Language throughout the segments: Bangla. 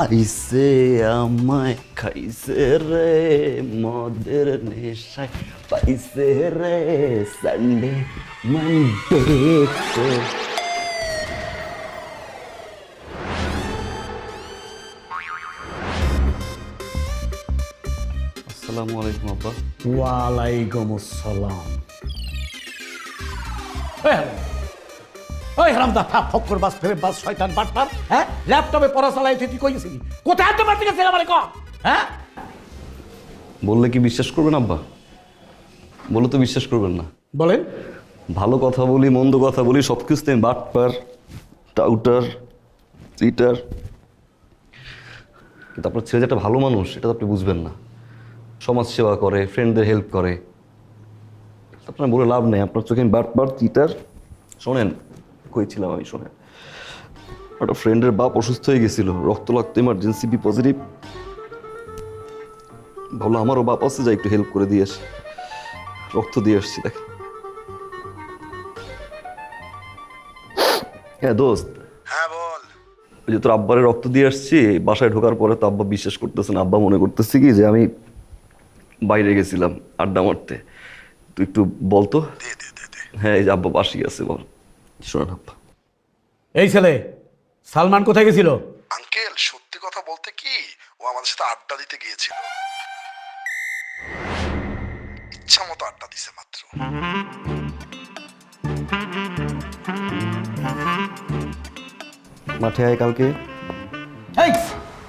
আইসে আমায় খাইছে রে মদের নেশায় পাইছে রে সানডে মানডে। আসসালামু আলাইকুম আব্বা। ওয়ালাইকুম আসসালাম। ওই হারামদা ফক্কর বাস ফেরে বাস শয়তান বাটপার, হ্যাঁ ল্যাপটপে পড়া চালাই তুই কই গেছিলি? কোথায় আড্ডা মারতে গেছিলি আমারে কম? হ্যাঁ বললে কি বিশ্বাস করবেন আব্বা? বলে তো বিশ্বাস করবেন না। বলেন। ভালো কথা বলি মন্দ কথা বলি সব কিছুতে বাটপার টাউটার চিটার, কিন্তু আপনার ছেলে যে একটা ভালো মানুষ এটা তো আপনি বুঝবেন না। সমাজ সেবা করে, ফ্রেন্ডদের হেল্প করে, আপনার বলে লাভ নেই। আপনার চোখে বাটপার চিটার। শোনেন কইছিলাম আমি, শোনেন একটা ফ্রেন্ডের বাপ অসুস্থ হয়ে গেছিল, রক্ত ইমার্জেন্সি বি পজিটিভ। ভাবলো আমারও বাপ আছে, যাই একটু হেল্প করে দিয়ে আসি, রক্ত দিয়ে আসছি। দেখ হ্যাঁ দোস্ত। হ্যাঁ বল। ওই যে তোর আব্বারে রক্ত দিয়ে আসছি, বাসায় ঢোকার পরে তো আব্বা বিশ্বাস করতেছে না। আব্বা মনে করতেছে কি যে আমি বাইরে গেছিলাম আড্ডা মারতে। তুই একটু বলতো। হ্যাঁ এই যে আব্বা বাসি আছে, বল। শোনেন আব্বা, এই ছেলে সালমান কোথায় গেছিল? আঙ্কেল সত্যি কথা বলতে কি, ও আমাদের সাথে আড্ডা দিতে গিয়েছিল। ইচ্ছা মতো আড্ডা দিছে মাত্র। মাঠে আয় কালকে। এই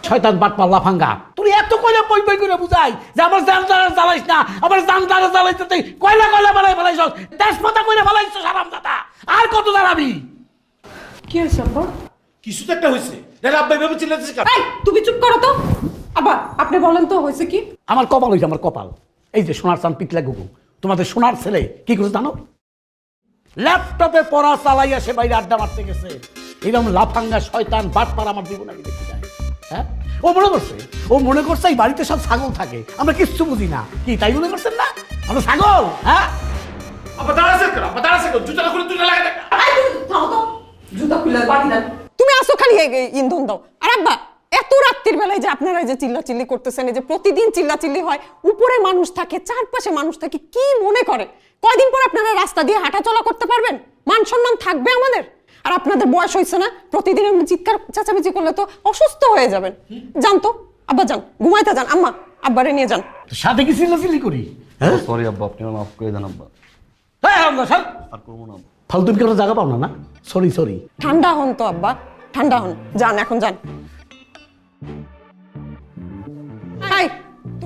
শয়তান বাটপার লাফাঙ্গা, তুই এত কয়লা বই বই করে বুঝাই যে আমার জানদারা জ্বালাইস না, আমার জানদারা জ্বালাইতে তুই কয়লা কয়লা বানাই ফেলাইছ, তেজপাতা কইরা ফেলাইছ হারামজাদা। আর কত দাঁড়াবি? কি হয়েছে আব্বা? কিছু তো একটা হয়েছে। দেখ আব্বা এভাবে চিল্লাচ্ছিস কেন? এই তুমি চুপ করো তো। আব্বা আপনি বলেন তো হয়েছে কি? আমার কপাল হয়েছে, আমার কপাল। এই যে সোনার চান পিতলা গুগু, তোমাদের সোনার ছেলে কি করে জানো? ল্যাপটপে পড়া চালাইয়া সে বাইরে আড্ডা মারতে গেছে। এরকম লাফাঙ্গা শয়তান বাটপার আমার জীবনে আমি দেখি যায়। হ্যাঁ ও মনে করছে এই বাড়িতে সব ছাগল থাকে, আমরা কিচ্ছু বুঝি না। কি তাই মনে করছেন না আমরা ছাগল? হ্যাঁ জুতা খুলে বাড়ি দেন। তুমি আসো খালি ইন্ধন দাও। আর আব্বা এত রাত্রির বেলায় যে আপনারা এই যে চিল্লাচিল্লি করতেছেন, এই যে প্রতিদিন চিল্লাচিল্লি হয়, উপরে মানুষ থাকে চারপাশে মানুষ থাকে, কি মনে করে কয়দিন পর আপনারা রাস্তা দিয়ে হাঁটাচলা করতে পারবেন? মান সম্মান থাকবে আমাদের? আর আপনাদের বয়স হয়েছে না, প্রতিদিন এমনি চিৎকার চেঁচামেচি করলে তো অসুস্থ হয়ে যাবেন। যান তো আব্বা, যান ঘুমাইতে যান। আম্মা আব্বারে নিয়ে যান। সাথে কি চিল্লাচিল্লি করি? হ্যাঁ সরি আব্বা, আপনি আমার মাফ করে দেন আব্বা। আর করবো না। ফালতু কি কোনো জায়গা পাও না? Sorry sorry. ঠান্ডা হন তো আব্বা, ঠান্ডা হন। যান এখন যান। হাই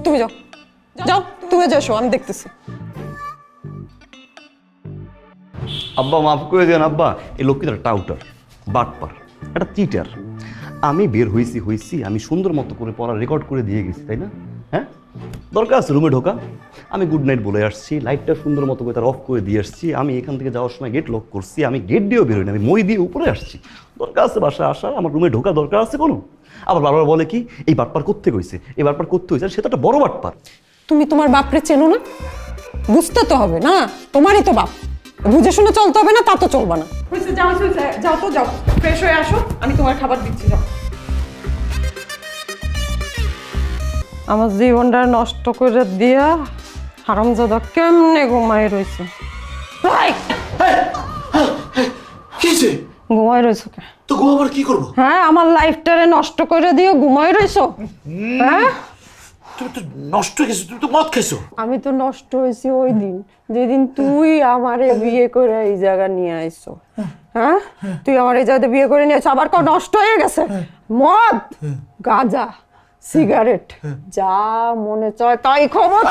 তুমি যাও, যাও তুমি যাও, আমি দেখতেছি। আব্বা মাফ করে দেন আব্বা। এই লোকটা টাউটার বাটপার, একটা চিটার। আমি বের হয়েছি আমি সুন্দর মতো করে পড়া রেকর্ড করে দিয়ে গেছি, তাই না? হ্যাঁ দরকার আছে রুমে ঢোকা, আমি গুড নাইট বলে আসছি, লাইটটা সুন্দর মতো করে তার অফ করে দিয়ে আসছি। আমি এখান থেকে যাওয়ার সময় গেট লক করছি, আমি গেট দিয়েও বেরোই না, আমি মই দিয়ে উপরে আসছি। দরকার আছে বাসায় আসার, আমার রুমে ঢোকা দরকার আছে কোনো? আবার বারবার বলে কি এই বাটপার করতে হয়েছে, এই বাটপার করতে হয়েছে, সে তো একটা বড় বাটপার। তুমি তোমার বাপরে চেনো না? বুঝতে তো হবে না, তোমারই তো বাপ, বুঝে শুনে চলতে হবে না? তা তো চলবে না। যাও তো, যাও ফ্রেশ হয়ে আসো, আমি তোমার খাবার দিচ্ছি। যাও। আমার জীবনটা নষ্ট করে দিয়া হারামজাদা কেমনে ঘুমাই রয়েছে। ঘুমাই রয়েছো কে? তো ঘুমাবার কি করবো? হ্যাঁ আমার লাইফটারে নষ্ট করে দিও, ঘুমাই রয়েছো? হ্যাঁ তুমি তো নষ্ট হয়ে গেছো, তুমি তো মদ খেয়েছো। আমি তো নষ্ট হয়েছি ওই দিন যেদিন তুই আমারে বিয়ে করে এই জায়গা নিয়ে আইছো। হ্যাঁ তুই আমার এই জায়গাতে বিয়ে করে নিয়ে আইছো, আবার কেউ নষ্ট হয়ে গেছে? মদ, গাঁজা, সিগারেট, যা মনে চায় তাই খবর।